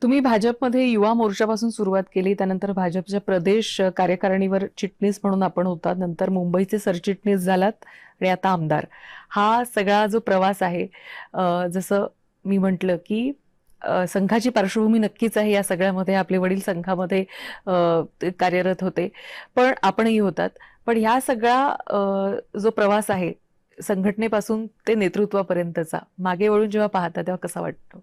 तुम्ही भाजपमध्ये युवा मोर्चापासून सुरुवात केली, त्यानंतर भाजपच्या प्रदेश कार्यकारिणीवर चिटणीस म्हणून आपण होता, नंतर मुंबईचे सरचिटणीस झालात आणि आता आमदार. हा सगळा जो प्रवास आहे, जसं मी म्हटलं की संघाची पार्श्वभूमी नक्कीच आहे या सगळ्यामध्ये. आपले वडील संघामध्ये ते कार्यरत होते, पण आपणही होतात. पण ह्या सगळा जो प्रवास आहे संघटनेपासून ते नेतृत्वापर्यंतचा, मागे वळून जेव्हा पाहता तेव्हा कसा वाटतो?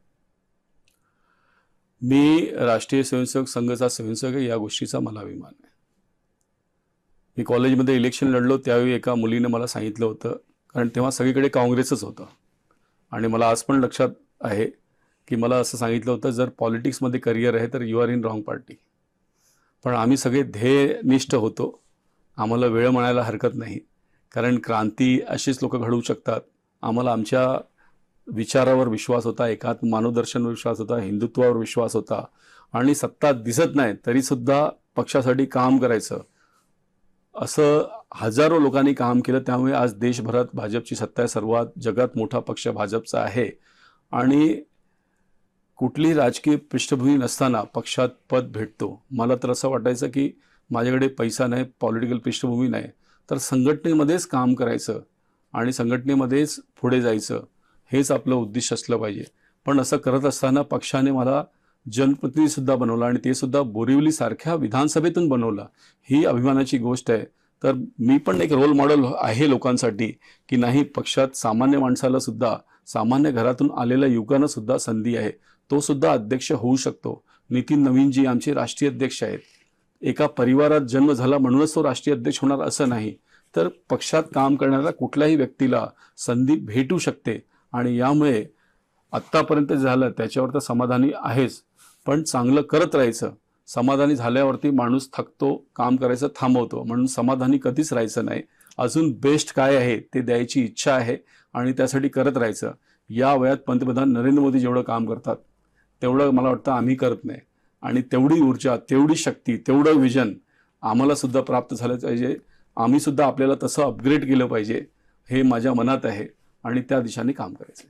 मी राष्ट्रीय स्वयंसेवक संघाचा स्वयंसेवक आहे, या गोष्टीचा मला अभिमान आहे. मी कॉलेजमध्ये इलेक्शन लढलो त्यावेळी एका मुलीने मला सांगितलं होतं, कारण तेव्हा सगळीकडे काँग्रेसच होतं आणि मला आज पण लक्षात आहे की मला असं सांगितलं होतं, जर पॉलिटिक्समध्ये करिअर आहे तर you are in wrong party. पण आम्ही सगळे ध्येयनिष्ठ होतो. आम्हाला वेळ म्हणायला हरकत नाही, कारण क्रांती अशीच लोक घडवू शकतात. आम्हाला आमच्या विचारावर विश्वास होता, एकात्म मानवदर्शनवर विश्वास होता, हिंदुत्वावर विश्वास होता आणि सत्ता दिसत नाही तरीसुद्धा पक्षासाठी काम करायचं असं हजारो लोकांनी काम केलं. त्यामुळे आज देशभरात भाजपची सत्ता आहे. सर्वात जगात मोठा पक्ष भाजपचा आहे आणि कुठलीही राजकीय पृष्ठभूमी नसताना पक्षात पद भेटतो. मला तर असं वाटायचं की माझ्याकडे पैसा नाही, पॉलिटिकल पृष्ठभूमी नाही, तर संघटनेमध्येच काम करायचं आणि संघटनेमध्येच पुढे जायचं, हेच आपलं उद्दिष्ट असलं पाहिजे. पण असं करत असताना पक्षाने मला जनप्रतिनिधीसुद्धा बनवलं आणि ते सुद्धा बोरिवलीसारख्या विधानसभेतून बनवलं. ही अभिमानाची गोष्ट आहे. तर मी पण एक रोल मॉडेल आहे लोकांसाठी की नाही, पक्षात सामान्य माणसाला सुद्धा, सामान्य घरातून आलेल्या युवकांना सुद्धा संधी आहे. तो सुद्धा अध्यक्ष होऊ शकतो. नितीन नवीनजी आमचे राष्ट्रीय अध्यक्ष आहेत. एका परिवारात जन्म झाला म्हणूनच तो राष्ट्रीय अध्यक्ष होणार असं नाही, तर पक्षात काम करणाऱ्या कुठल्याही व्यक्तीला संधी भेटू शकते आणि यामुळे आत्तापर्यंत झालं त्याच्यावर तर समाधानी आहेच, पण चांगलं करत राहायचं. समाधानी झाल्यावरती माणूस थकतो, काम करायचं थांबवतो, म्हणून समाधानी कधीच राहायचं नाही. अजून बेस्ट काय आहे ते द्यायची इच्छा आहे आणि त्यासाठी करत राहायचं. या वयात पंतप्रधान नरेंद्र मोदी जेवढं काम करतात तेवढं मला वाटतं आम्ही करत नाही आणि तेवढी ऊर्जा, तेवढी शक्ती, तेवढं विजन आम्हाला सुद्धा प्राप्त झालं पाहिजे. आम्ही सुद्धा आपल्याला तसं अपग्रेड केलं पाहिजे, हे माझ्या मनात आहे आणि त्या दिशेने काम करायचं.